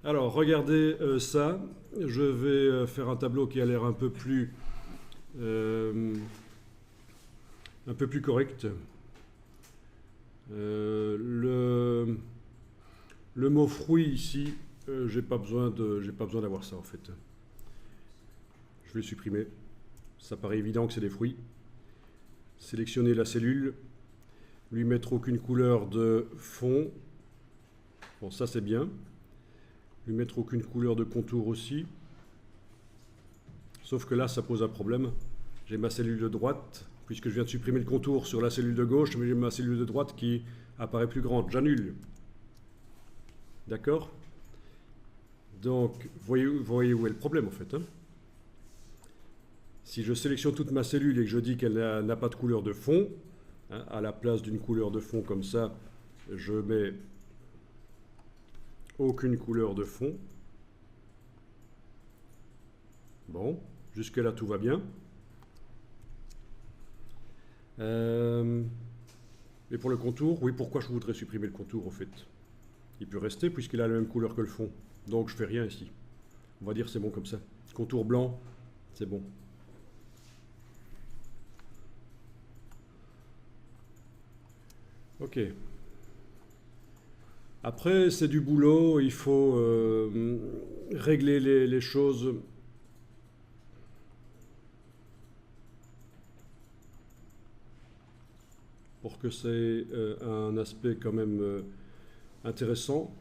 Alors, regardez ça. Je vais faire un tableau qui a l'air un peu plus correct. Le mot fruit ici, j'ai pas besoin d'avoir ça en fait. Je vais le supprimer. Ça paraît évident que c'est des fruits. Sélectionner la cellule, lui mettre aucune couleur de fond. Bon, ça c'est bien. Lui mettre aucune couleur de contour aussi. Sauf que là, ça pose un problème. J'ai ma cellule de droite, puisque je viens de supprimer le contour sur la cellule de gauche, mais j'ai ma cellule de droite qui apparaît plus grande. J'annule. D'accord? Donc, voyez où est le problème en fait. Hein? Si je sélectionne toute ma cellule et que je dis qu'elle n'a pas de couleur de fond, hein, à la place d'une couleur de fond comme ça, je mets aucune couleur de fond. Bon, jusque là tout va bien. Et pour le contour, oui, pourquoi je voudrais supprimer le contour en fait? Il peut rester puisqu'il a la même couleur que le fond. Donc je fais rien ici. On va dire c'est bon comme ça. Contour blanc, c'est bon. Ok. Après, c'est du boulot, il faut régler les choses. Pour que c'est un aspect quand même intéressant.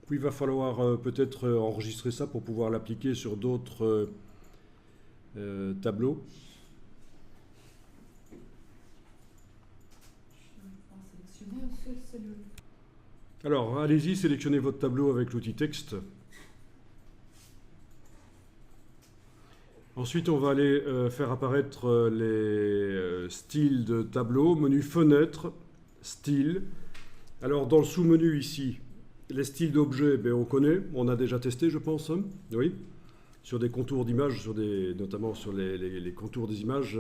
Puis il va falloir peut-être enregistrer ça pour pouvoir l'appliquer sur d'autres tableaux. Alors, allez-y, sélectionnez votre tableau avec l'outil texte. Ensuite, on va aller faire apparaître les styles de tableau, menu fenêtre, style. Alors, dans le sous-menu ici, les styles d'objets, ben, on connaît, on a déjà testé, je pense, hein, oui, sur des contours d'images, notamment sur les contours des images.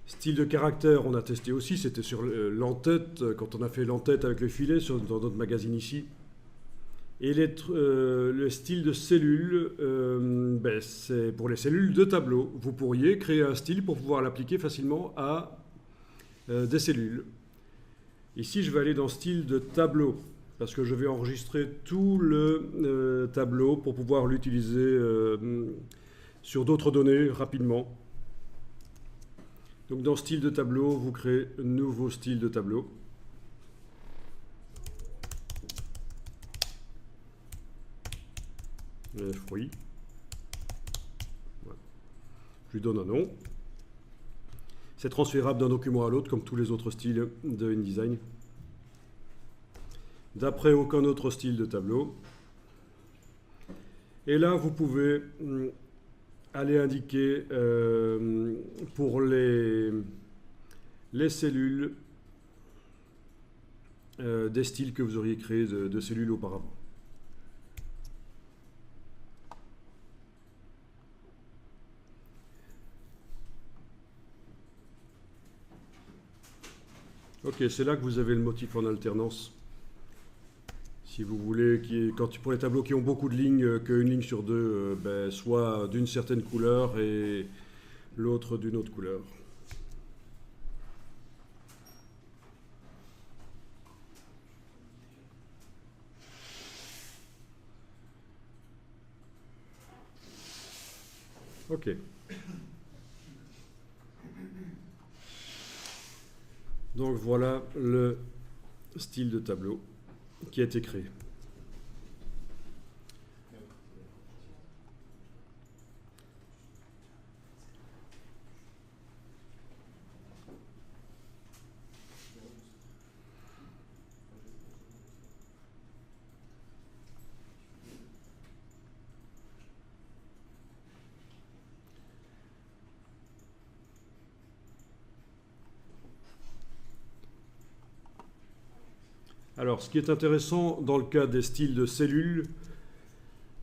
Style de caractère, on a testé aussi, c'était sur l'entête, quand on a fait l'entête avec le filet dans notre magazine ici. Et le style de cellule, ben, c'est pour les cellules de tableau. Vous pourriez créer un style pour pouvoir l'appliquer facilement à des cellules. Ici, je vais aller dans style de tableau, parce que je vais enregistrer tout le tableau pour pouvoir l'utiliser sur d'autres données rapidement. Donc dans style de tableau, vous créez un nouveau style de tableau. Fruit. Voilà. Je lui donne un nom. C'est transférable d'un document à l'autre comme tous les autres styles de InDesign. D'après aucun autre style de tableau. Et là, vous pouvez aller indiquer pour les cellules des styles que vous auriez créés de cellules auparavant. Ok, c'est là que vous avez le motif en alternance. Si vous voulez, pour les tableaux qui ont beaucoup de lignes, qu'une ligne sur deux ben, soit d'une certaine couleur et l'autre d'une autre couleur. Ok. Donc voilà le style de tableau qui a été créé. Alors, ce qui est intéressant dans le cas des styles de cellules,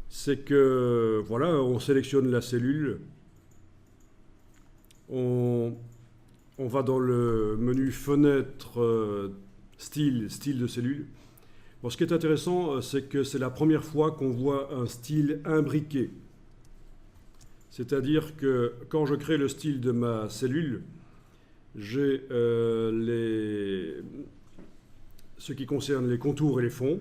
c'est que, voilà, on sélectionne la cellule on va dans le menu fenêtre, style de cellule. Bon, ce qui est intéressant, c'est que c'est la première fois qu'on voit un style imbriqué. C'est-à-dire que quand je crée le style de ma cellule, j'ai ce qui concerne les contours et les fonds.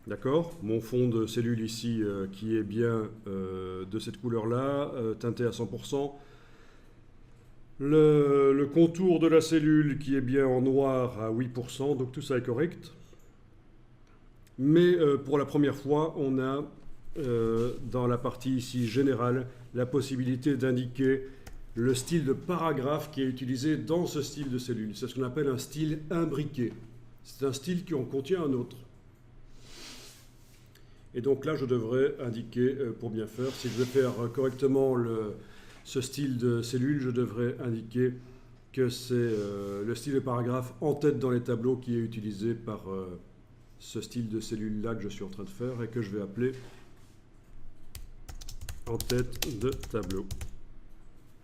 D'accord? Mon fond de cellule ici qui est bien de cette couleur-là, teinté à 100%. Le contour de la cellule qui est bien en noir à 8%, donc tout ça est correct. Mais pour la première fois, on a dans la partie ici générale la possibilité d'indiquer le style de paragraphe qui est utilisé dans ce style de cellule. C'est ce qu'on appelle un style imbriqué. C'est un style qui en contient un autre. Et donc là, je devrais indiquer, pour bien faire, si je veux faire correctement ce style de cellule, je devrais indiquer que c'est le style de paragraphe en tête dans les tableaux qui est utilisé par ce style de cellule-là que je suis en train de faire et que je vais appeler en tête de tableau.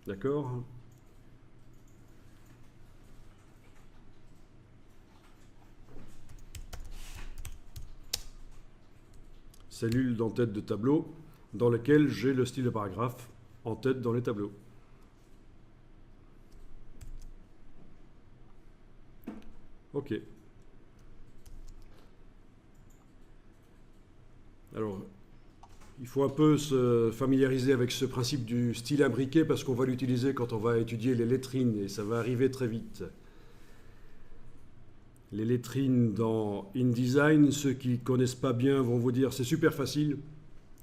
D'accord? Cellule d'en tête de tableau dans lequel j'ai le style de paragraphe en tête dans les tableaux. OK. Alors, il faut un peu se familiariser avec ce principe du style imbriqué parce qu'on va l'utiliser quand on va étudier les lettrines et ça va arriver très vite. Les lettrines dans InDesign, ceux qui ne connaissent pas bien vont vous dire c'est super facile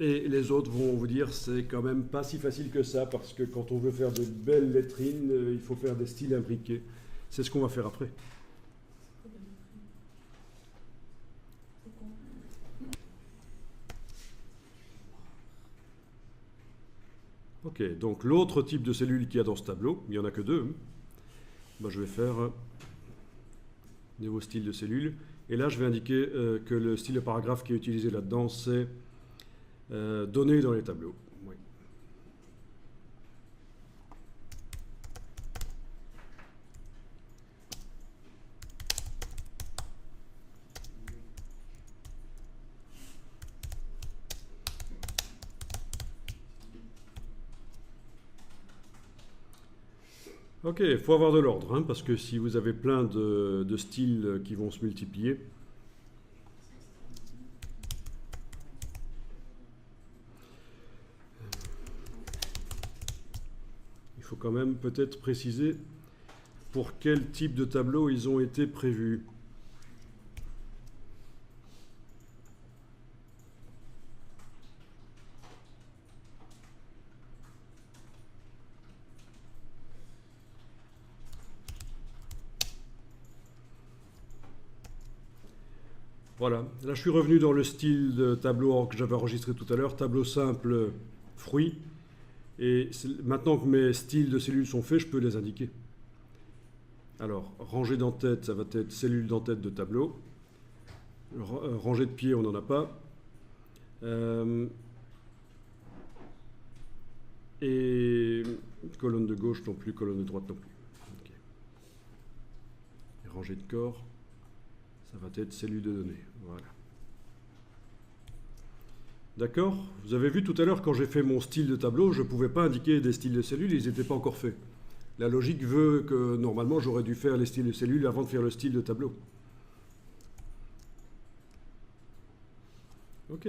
et les autres vont vous dire c'est quand même pas si facile que ça parce que quand on veut faire de belles lettrines, il faut faire des styles imbriqués. C'est ce qu'on va faire après. Ok, donc l'autre type de cellule qu'il y a dans ce tableau, il n'y en a que deux, ben, je vais faire nouveau style de cellule. Et là, je vais indiquer que le style de paragraphe qui est utilisé là-dedans, c'est donné dans les tableaux. Oui. Ok, il faut avoir de l'ordre, hein, parce que si vous avez plein de styles qui vont se multiplier, il faut quand même peut-être préciser pour quel type de tableau ils ont été prévus. Voilà, là je suis revenu dans le style de tableau que j'avais enregistré tout à l'heure, tableau simple, fruits. Et maintenant que mes styles de cellules sont faits, je peux les indiquer. Alors, rangée d'en-tête, ça va être cellule d'en-tête de tableau. Rangée de pieds, on n'en a pas. Et colonne de gauche non plus, colonne de droite non plus. Okay. Et rangée de corps, ça va être cellule de données. Voilà. D'accord? Vous avez vu tout à l'heure, quand j'ai fait mon style de tableau, je ne pouvais pas indiquer des styles de cellules, ils n'étaient pas encore faits. La logique veut que, normalement, j'aurais dû faire les styles de cellules avant de faire le style de tableau. Ok.